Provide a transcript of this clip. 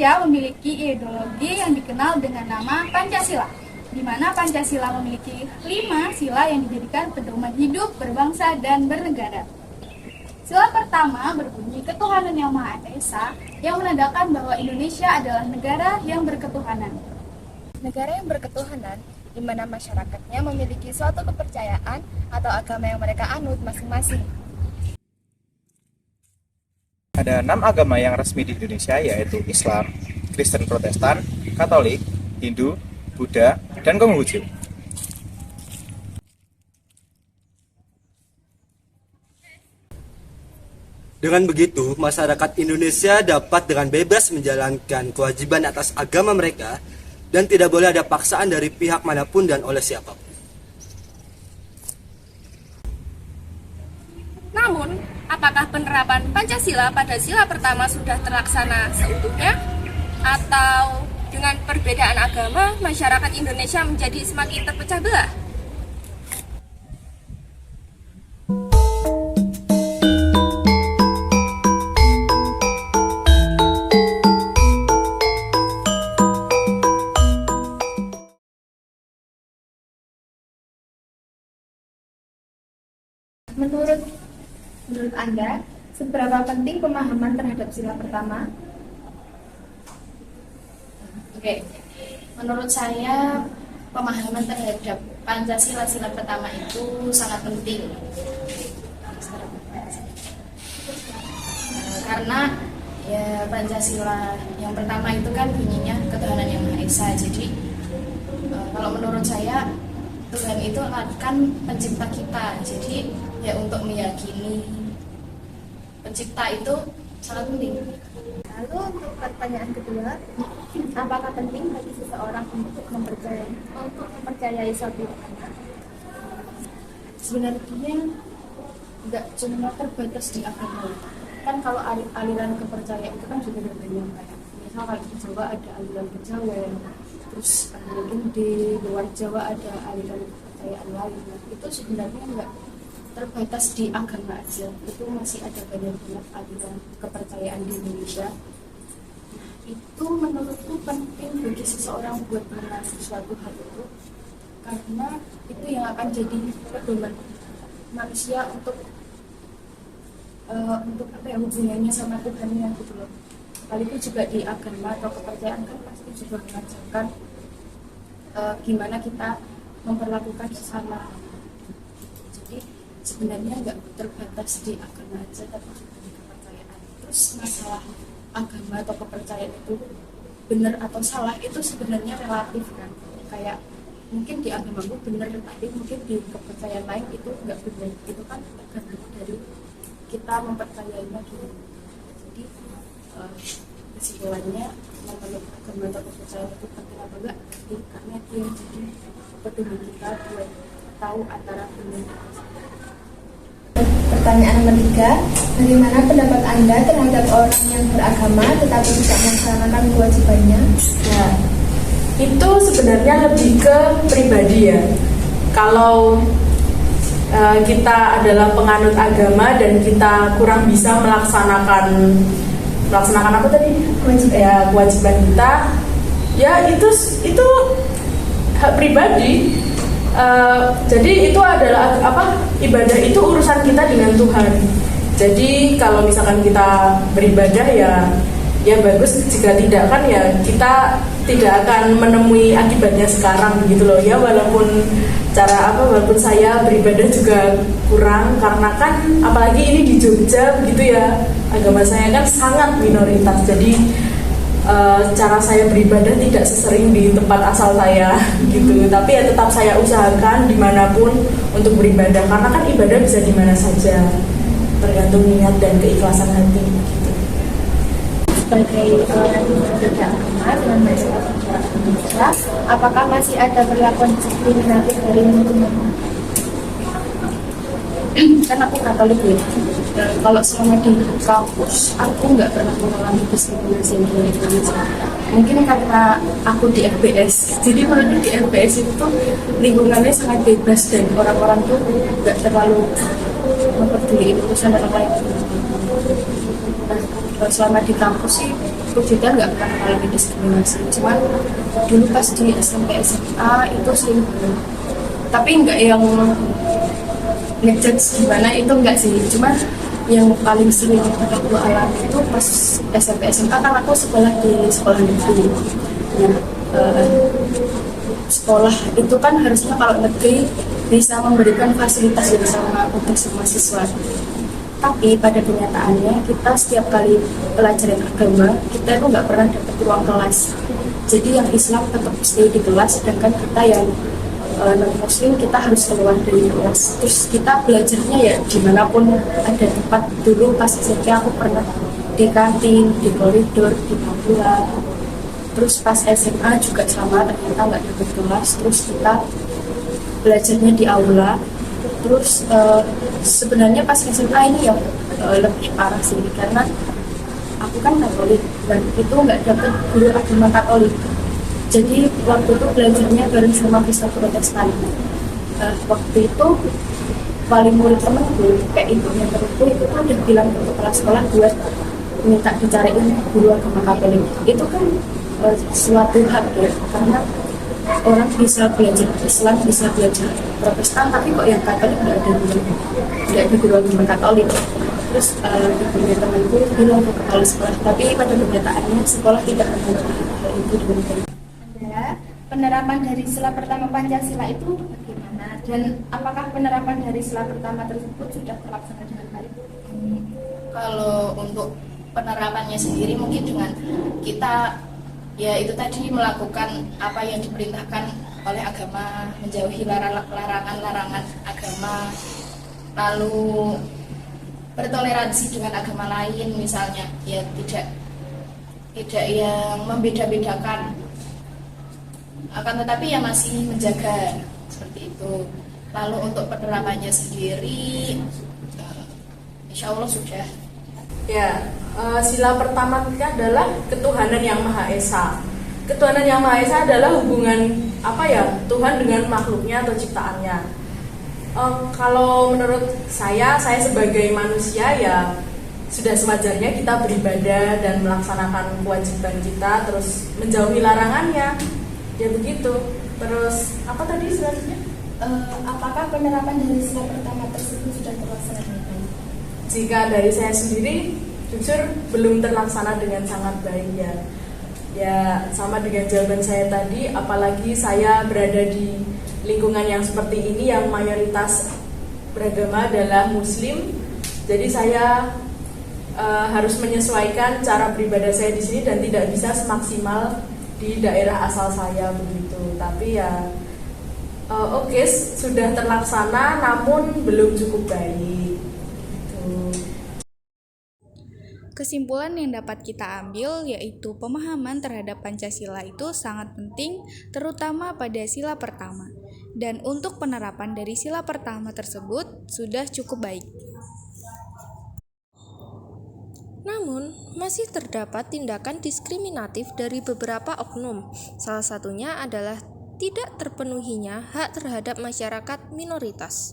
Indonesia memiliki ideologi yang dikenal dengan nama Pancasila, di mana Pancasila memiliki 5 sila yang dijadikan pedoman hidup, berbangsa, dan bernegara. Sila pertama berbunyi ketuhanan yang Maha Esa, yang menandakan bahwa Indonesia adalah negara yang berketuhanan. Negara yang berketuhanan, di mana masyarakatnya memiliki suatu kepercayaan atau agama yang mereka anut masing-masing. Ada 6 agama yang resmi di Indonesia, yaitu Islam, Kristen Protestan, Katolik, Hindu, Buddha, dan Konghucu. Dengan begitu, masyarakat Indonesia dapat dengan bebas menjalankan kewajiban atas agama mereka dan tidak boleh ada paksaan dari pihak manapun dan oleh siapapun. Namun, apakah penerapan Pancasila pada sila pertama sudah terlaksana seutuhnya? Atau dengan perbedaan agama, masyarakat Indonesia menjadi semakin terpecah belah? Menurut Anda, seberapa penting pemahaman terhadap sila pertama? Oke, menurut saya pemahaman terhadap Pancasila sila pertama itu sangat penting. Karena ya Pancasila yang pertama itu kan bunyinya ketuhanan yang Maha Esa. Jadi kalau menurut saya Tuhan itu kan pencipta kita. Jadi ya untuk meyakini pencipta itu sangat penting. Lalu untuk pertanyaan kedua, apakah penting bagi seseorang untuk mempercayai suatu agama? Sebenarnya nggak cuma terbatas di agama. Kan kalau aliran kepercayaan itu kan juga ada banyak, kayak misal kalau di Jawa ada aliran kejawen, terus mungkin di luar Jawa ada aliran kepercayaan lain. Itu sebenarnya nggak terbatas di agama aja, itu masih ada banyak aliran kepercayaan di Indonesia. Itu menurutku penting bagi seseorang buat mengenal sesuatu hal itu, karena itu yang akan jadi pedoman manusia untuk apa ya, hubungannya sama Tuhannya gitu loh. Kali itu juga di agama atau kepercayaan kan pasti juga mengajarkan gimana kita memperlakukan sesama. Jadi sebenarnya nggak terbatas di agama aja, tapi juga di kepercayaan. Terus masalah agama atau kepercayaan itu benar atau salah itu sebenarnya relatif kan. Kayak mungkin di agamaku benar, tapi mungkin di kepercayaan lain itu nggak benar. Itu kan tergantung dari kita mempercayainya gimana. Jadi kesimpulannya memeluk agama atau kepercayaan itu penting apa enggak? Karena itu yang jadi pedoman kita buat tahu antara benar. Pertanyaan nomor 3, bagaimana pendapat Anda terhadap orang yang beragama tetapi tidak melaksanakan kewajibannya? Nah, itu sebenarnya lebih ke pribadi ya. Kalau kita adalah penganut agama dan kita kurang bisa melaksanakan apa tadi? Kewajiban kita, ya itu hak pribadi. Jadi itu adalah ibadah itu urusan kita dengan Tuhan. Jadi kalau misalkan kita beribadah ya bagus, jika tidak kan ya kita tidak akan menemui akibatnya sekarang gitu loh ya. Walaupun saya beribadah juga kurang, karena kan apalagi ini di Jogja begitu ya, agama saya kan sangat minoritas. Jadi cara saya beribadah tidak sesering di tempat asal saya gitu, tapi ya tetap saya usahakan dimanapun untuk beribadah, karena kan ibadah bisa di mana saja, tergantung niat dan keikhlasan hati gitu. Sebagai orang yang berbeda agama dengan masyarakat Indonesia, apakah masih ada perlakuan diskriminatif dari lingkungan? Kan aku Katolik ya. Kalau selama di kampus aku nggak pernah mengalami diskriminasi yang gimana. Mungkin karena aku di FBS, jadi menurut di FBS itu tuh lingkungannya sangat bebas dan orang-orang tuh nggak terlalu memperdulikan urusan orang lain. Nah, selama di kampus sih puji Tuhan nggak pernah mengalami diskriminasi. Cuman dulu pas di SMP SMA itu sering banget. Tapi nggak yang ngejudge gimana itu enggak sih. Cuman yang paling sering aku alami itu pas SMP SMA kan aku sekolah di sekolah negeri. Nah, sekolah itu kan harusnya kalau negeri bisa memberikan fasilitas yang sama untuk semua siswa. Tapi pada kenyataannya kita setiap kali pelajaran agama kita itu nggak pernah dapat ruang kelas. Jadi yang Islam tetap stay di kelas, sedangkan kita yang non Muslim kita harus keluar dari kelas. Terus kita belajarnya ya dimanapun ada tempat. Dulu pas SMP aku pernah di kantin, di koridor, di pangkulan. Terus pas SMA juga sama, ternyata nggak dapat kelas. Terus kita belajarnya di aula. Terus sebenarnya pas SMA ini yang lebih parah sih, karena aku kan Katolik dan itu nggak dapat guru agama Katolik. Jadi waktu itu belajarnya bareng sama Kristen Protestan. Waktu itu paling murid temanku, kayak ibunya temanku itu kan udah bilang ke kepala sekolah buat minta dicariin guru agama Katolik. Itu kan suatu hak ya, karena orang bisa belajar Islam, bisa belajar Protestan, tapi kok yang Katolik nggak ada guru agama Katolik. Terus ibunya temanku bilang ke kepala sekolah, tapi pada kenyataannya sekolah tidak mengajarkan hal itu dengan baik. Penerapan dari sila pertama Pancasila itu bagaimana? Dan apakah penerapan dari sila pertama tersebut sudah terlaksana dengan baik? Kalau untuk penerapannya sendiri mungkin dengan kita ya itu tadi melakukan apa yang diperintahkan oleh agama, menjauhi larangan-larangan agama, lalu bertoleransi dengan agama lain misalnya, ya tidak yang membeda-bedakan, akan tetapi ya masih menjaga seperti itu. Lalu untuk penerapannya sendiri insya Allah sudah. Ya, sila pertama adalah ketuhanan yang Maha Esa. Ketuhanan yang Maha Esa adalah hubungan Tuhan dengan makhluknya atau ciptaannya. Kalau menurut saya sebagai manusia ya sudah sewajarnya kita beribadah dan melaksanakan kewajiban kita, terus menjauhi larangannya. Ya begitu. Terus apa tadi selanjutnya? Apakah penerapan dari sila pertama tersebut sudah terlaksana dengan baik? Jika dari saya sendiri, jujur belum terlaksana dengan sangat baik ya. Ya sama dengan jawaban saya tadi, apalagi saya berada di lingkungan yang seperti ini yang mayoritas beragama adalah Muslim. Jadi saya harus menyesuaikan cara beribadah saya di sini dan tidak bisa semaksimal di daerah asal saya begitu. Tapi ya oke, sudah terlaksana namun belum cukup baik. Kesimpulan yang dapat kita ambil yaitu pemahaman terhadap Pancasila itu sangat penting, terutama pada sila pertama. Dan untuk penerapan dari sila pertama tersebut sudah cukup baik. Namun, masih terdapat tindakan diskriminatif dari beberapa oknum. Salah satunya adalah tidak terpenuhinya hak terhadap masyarakat minoritas.